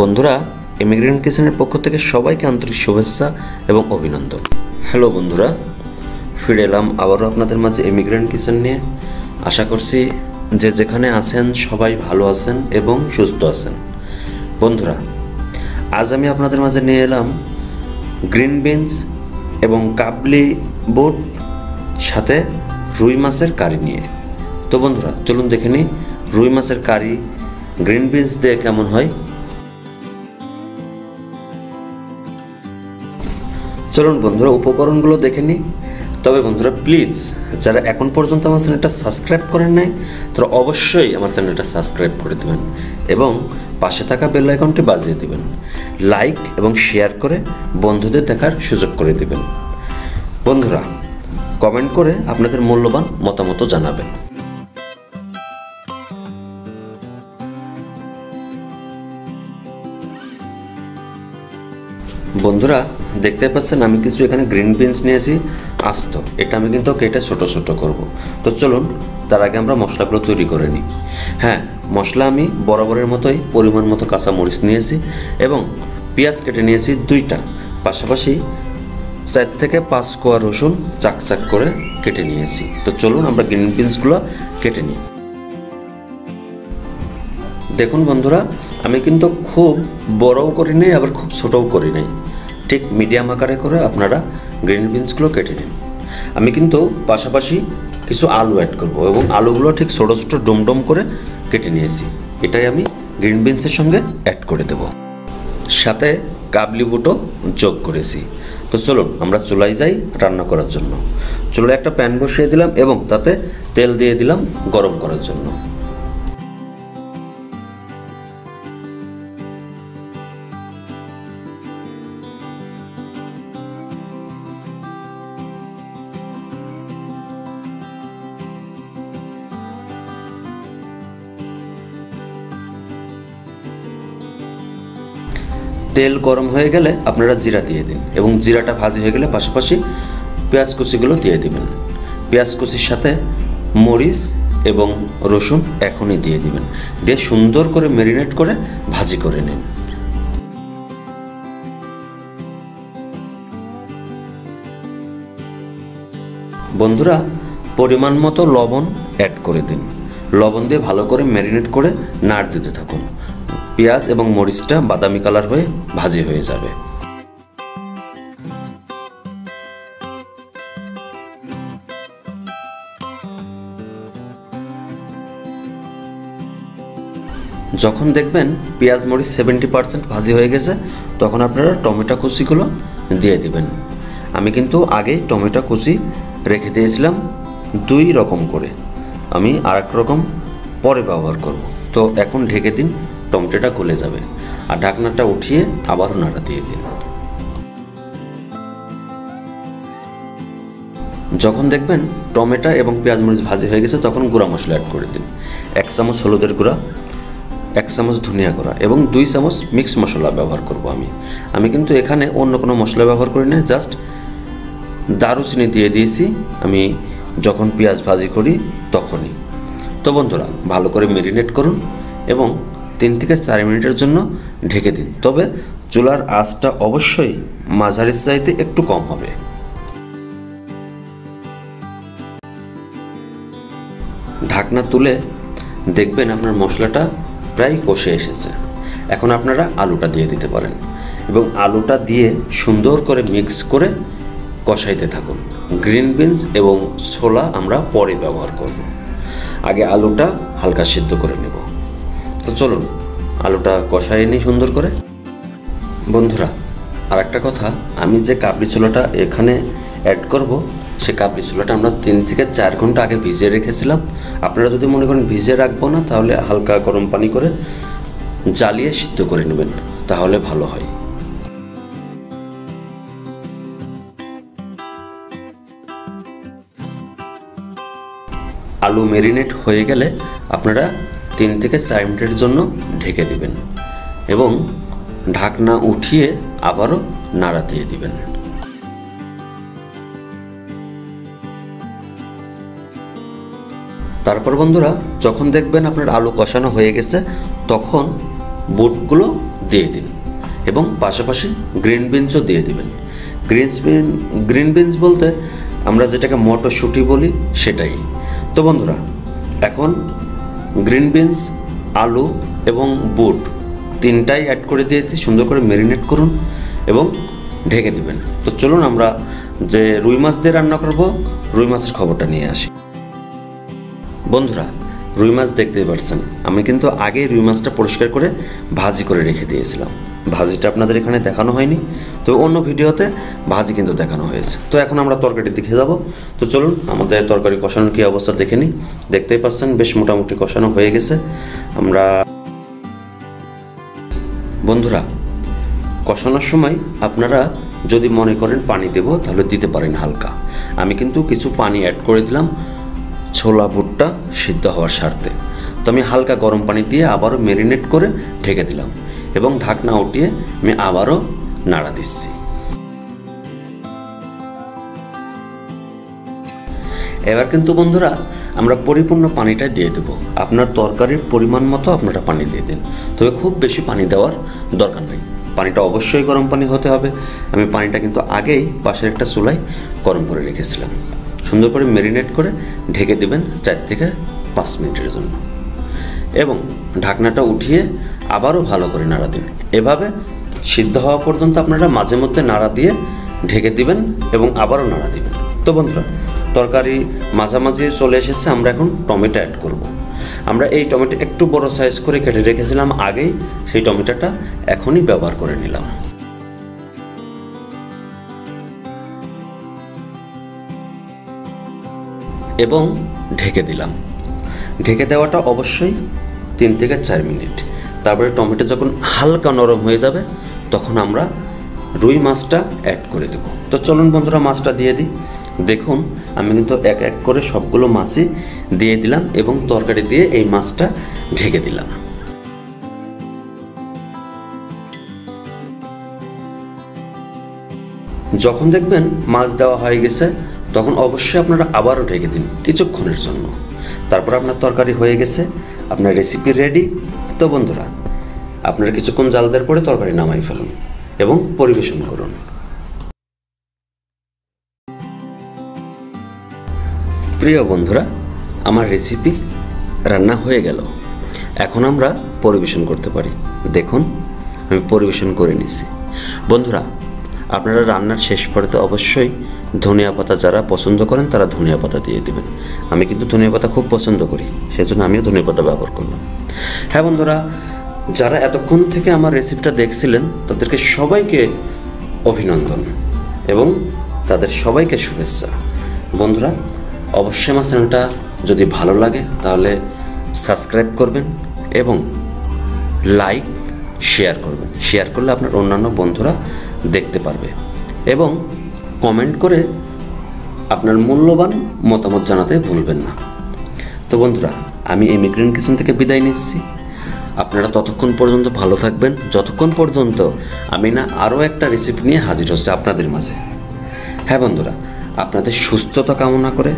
বন্ধুরা, ইমিগ্রেন্ট কিচেনের পক্ষ থেকে সবাইকে আন্তরিক শুভেচ্ছা এবং অভিনন্দন। হ্যালো বন্ধুরা, ফিরে এলাম আবারও আপনাদের মাঝে ইমিগ্রেন্ট কিচেন নিয়ে। আশা করছি যে যেখানে আছেন সবাই ভালো আছেন এবং সুস্থ আছেন। বন্ধুরা, আজ আমি আপনাদের মাঝে নিয়ে এলাম গ্রিন বিনস এবং কাবলি বুট সাথে রুই মাছের কারি নিয়ে। তো বন্ধুরা, চলুন দেখে নিই রুই মাছের কারি গ্রিন বিনস দিয়ে কেমন হয়। চলুন বন্ধুরা, উপকরণগুলো দেখে নিই। তবে বন্ধুরা প্লিজ, যারা এখন পর্যন্ত আমার চ্যানেলটা সাবস্ক্রাইব করেন নাই তারা অবশ্যই আমার চ্যানেলটা সাবস্ক্রাইব করে দেবেন এবং পাশে থাকা বেল আইকনটি বাজিয়ে দেবেন। লাইক এবং শেয়ার করে বন্ধুদের দেখার সুযোগ করে দেবেন। বন্ধুরা, কমেন্ট করে আপনাদের মূল্যবান মতামত জানাবেন। বন্ধুরা, দেখতে পাচ্ছেন আমি কিছু এখানে গ্রিন বিনস নিয়েছি আস্ত। এটা আমি কিন্তু কেটে ছোট ছোট করব। তো চলুন তার আগে আমরা মশলাগুলো তৈরি করে নিই। হ্যাঁ, মশলা আমি বরাবরের মতোই পরিমাণ মতো কাঁচা মরিচ নিয়েছি এবং পেঁয়াজ কেটে নিয়েছি 2টা, পাশাপাশি 4 থেকে 5 কোয়া রসুন চাক চাক করে কেটে নিয়েছি। তো চলুন আমরা গ্রিন বিনসগুলো কেটে নিই। দেখুন বন্ধুরা, আমি কিন্তু খুব বড়ও করি নাই আবার খুব ছোটও করি নাই, ঠিক মিডিয়াম আকারে করে আপনারা গ্রিন বিনসগুলো কেটে নিন। আমি কিন্তু পাশাপাশি কিছু আলু অ্যাড করব এবং আলুগুলো ঠিক ছোটো ছোটো ডোম করে কেটে নিয়েছি। এটাই আমি গ্রিন বিনসের সঙ্গে অ্যাড করে দেব। সাথে কাবলি বুটও যোগ করেছি। তো চলুন আমরা চুলায় যাই রান্না করার জন্য। চুলায় একটা প্যান বসিয়ে দিলাম এবং তাতে তেল দিয়ে দিলাম গরম করার জন্য। তেল গরম হয়ে গেলে আপনারা জিরা দিয়ে দিন এবং জিরাটা ভাজি হয়ে গেলে পাশাপাশি পেঁয়াজ কুচিগুলো দিয়ে দিবেন। পেঁয়াজ কুচির সাথে মরিচ এবং রসুন এখনই দিয়ে দিবেন, দিয়ে সুন্দর করে ম্যারিনেট করে ভাজি করে নিন। বন্ধুরা, পরিমাণ মতো লবণ অ্যাড করে দিন। লবণ দিয়ে ভালো করে ম্যারিনেট করে নাড় দিতে থাকুন। পেঁয়াজ এবং মরিচটা বাদামি কালার হয়ে ভাজি হয়ে যাবে। যখন দেখবেন পেঁয়াজ মরিচ 70% ভাজি হয়ে গেছে, তখন আপনারা টমেটো কুচিগুলো দিয়ে দিবেন। আমি কিন্তু আগে টমেটো কুচি রেখে দিয়েছিলাম 2 রকম করে, আমি আরেক রকম পরে ব্যবহার করব। তো এখন ঢেকে দিন, টমেটোটা গলে যাবে। আর ঢাকনাটা উঠিয়ে আবারও নাড়া দিয়ে দিন। যখন দেখবেন টমেটো এবং পেঁয়াজ মরিচ ভাজি হয়ে গেছে, তখন গুঁড়া মশলা অ্যাড করে দিন। 1 চামচ হলুদের গুঁড়া, 1 চামচ ধনিয়া গুঁড়া এবং 2 চামচ মিক্স মশলা ব্যবহার করব। আমি কিন্তু এখানে অন্য কোনো মশলা ব্যবহার করি না, জাস্ট দারুচিনি দিয়ে দিয়েছি আমি যখন পেঁয়াজ ভাজি করি তখনই। তো বন্ধুরা, ভালো করে ম্যারিনেট করুন এবং 3 থেকে 4 মিনিটের জন্য ঢেকে দিন। তবে চুলার আঁচটা অবশ্যই মাঝারির চাইতে একটু কম হবে। ঢাকনা তুলে দেখবেন আপনার মশলাটা প্রায় কষে এসেছে। এখন আপনারা আলুটা দিয়ে দিতে পারেন এবং আলুটা দিয়ে সুন্দর করে মিক্স করে কষাইতে থাকুন। গ্রিন বিনস এবং ছোলা আমরা পরে ব্যবহার করব, আগে আলুটা হালকা সিদ্ধ করে নেব। তো চলুন আলুটা কষাই নিই সুন্দর করে। বন্ধুরা, আর একটা কথা, আমি যে কাবলি ছোলাটা এখানে অ্যাড করব, সে কাবলি ছোলাটা আমরা 3 থেকে 4 ঘন্টা আগে ভিজিয়ে রেখেছিলাম। আপনারা যদি মনে করেন ভিজিয়ে রাখবো না, তাহলে হালকা গরম পানি করে জ্বালিয়ে সিদ্ধ করে নেবেন, তাহলে ভালো হয়। আলু ম্যারিনেট হয়ে গেলে আপনারা 3 থেকে 4 মিনিটের জন্য ঢেকে দিবেন এবং ঢাকনা উঠিয়ে আবারও নাড়া দিয়ে দিবেন। তারপর বন্ধুরা, যখন দেখবেন আপনার আলু কষানো হয়ে গেছে, তখন বুটগুলো দিয়ে দিন এবং পাশাপাশি গ্রিন বিনসও দিয়ে দিবেন। গ্রিন বিনস বলতে আমরা যেটাকে মটরশুঁটি বলি সেটাই। তো বন্ধুরা, এখন গ্রিন বিনস, আলু এবং বুট তিনটাই অ্যাড করে দিয়েছি। সুন্দর করে ম্যারিনেট করুন এবং ঢেকে দিবেন। তো চলুন আমরা যে রুই মাছ দিয়ে রান্না করব রুই মাছের খবরটা নিয়ে আসি। বন্ধুরা, রুই মাছ দেখতেই পাচ্ছেন, আমি কিন্তু আগেই রুই মাছটা পরিষ্কার করে ভাজি করে রেখে দিয়েছিলাম। ভাজিটা আপনাদের এখানে দেখানো হয়নি, তো অন্য ভিডিওতে ভাজি কিন্তু দেখানো হয়েছে। তো এখন আমরা তরকারির দিকে যাব। তো চলুন আমাদের তরকারি কষানোর কী অবস্থা দেখে নিই। দেখতেই পাচ্ছেন বেশ মোটামুটি কষানো হয়ে গেছে। আমরা বন্ধুরা, কষানোর সময় আপনারা যদি মনে করেন পানি দেব তাহলে দিতে পারেন হালকা। আমি কিন্তু কিছু পানি অ্যাড করে দিলাম ছোলা বুটটা সিদ্ধ হওয়ার স্বার্থে। তো আমি হালকা গরম পানি দিয়ে আবারও ম্যারিনেট করে ঢেকে দিলাম এবং ঢাকনা উঠিয়ে আমি আবারও নাড়া দিচ্ছি। এবার কিন্তু বন্ধুরা আমরা পরিপূর্ণ পানিটা দিয়ে দেব। আপনার তরকারির পরিমাণ মতো আপনারা পানি দিয়ে দিন, তবে খুব বেশি পানি দেওয়ার দরকার নেই। পানিটা অবশ্যই গরম পানি হতে হবে। আমি পানিটা কিন্তু আগেই পাশের একটা চুলায় গরম করে রেখেছিলাম। সুন্দর করে ম্যারিনেট করে ঢেকে দেবেন 4 থেকে 5 মিনিটের জন্য এবং ঢাকনাটা উঠিয়ে আবারও ভালো করে নাড়া দিন। এভাবে সিদ্ধ হওয়া পর্যন্ত আপনারা মাঝে মধ্যে নাড়া দিয়ে ঢেকে দিবেন এবং আবারও নাড়া দিবেন। তো বন্ধুরা, তরকারি মাঝামাঝি চলে এসেছে। আমরা এখন টমেটো অ্যাড করব। আমরা এই টমেটো একটু বড় সাইজ করে কেটে রেখেছিলাম আগেই, সেই টমেটোটা এখনই ব্যবহার করে নিলাম এবং ঢেকে দিলাম। ঢেকে দেওয়াটা অবশ্যই 3 থেকে 4 মিনিট। তারপরে টমেটো যখন হালকা নরম হয়ে যাবে তখন আমরা রুই মাছটা অ্যাড করে দেব। তো চলুন বন্ধুরা মাছটা দিয়ে দিই। দেখুন আমি কিন্তু এক এক করে সবগুলো মাছই দিয়ে দিলাম এবং তরকারি দিয়ে এই মাছটা ঢেকে দিলাম। যখন দেখবেন মাছ দেওয়া হয়ে গেছে তখন অবশ্যই আপনারা আবারও ঢেকে দিন কিছুক্ষণের জন্য। তারপর আপনার তরকারি হয়ে গেছে, আপনার রেসিপি রেডি। তো বন্ধুরা, আপনারা কিছুক্ষণ জাল দেওয়ার পরে তরকারি নামাই ফেলুন এবং পরিবেশন করুন। প্রিয় বন্ধুরা, আমার রেসিপি রান্না হয়ে গেল। এখন আমরা পরিবেশন করতে পারি। দেখুন আমি পরিবেশন করে নিছি। বন্ধুরা, আপনারা রান্নার শেষ পর্যায়ে অবশ্যই ধনিয়া পাতা যারা পছন্দ করেন তারা ধনিয়া পাতা দিয়ে দেবেন। আমি কিন্তু ধনিয়া পাতা খুব পছন্দ করি, সেজন্য আমিও ধনিয়া পাতা ব্যবহার করলাম। হ্যাঁ বন্ধুরা, যারা এতক্ষণ থেকে আমার রেসিপিটা দেখছিলেন তাদেরকে সবাইকে অভিনন্দন এবং তাদের সবাইকে শুভেচ্ছা। বন্ধুরা, অবশ্যই আমার চ্যানেলটা যদি ভালো লাগে তাহলে সাবস্ক্রাইব করবেন এবং লাইক শেয়ার করবেন। শেয়ার করলে আপনার অন্যান্য বন্ধুরা দেখতে পারবে এবং কমেন্ট করে আপনার মূল্যবান মতামত জানাতে ভুলবেন না। তো বন্ধুরা, আমি ইমিগ্রেন্ট কিচেন থেকে বিদায় নিচ্ছি। আপনারা ততক্ষণ পর্যন্ত ভালো থাকবেন যতক্ষণ পর্যন্ত আমি না আরও একটা রেসিপি নিয়ে হাজির হচ্ছে আপনাদের মাঝে। হ্যাঁ বন্ধুরা, আপনাদের সুস্থতা কামনা করে,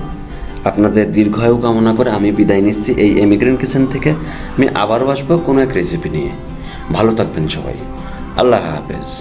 আপনাদের দীর্ঘায়ু কামনা করে আমি বিদায় নিচ্ছি এই ইমিগ্রেন্ট কিচেন থেকে। আমি আবারও আসবো কোনো এক রেসিপি নিয়ে। ভালো থাকবেন সবাই। আল্লাহ হাফেজ।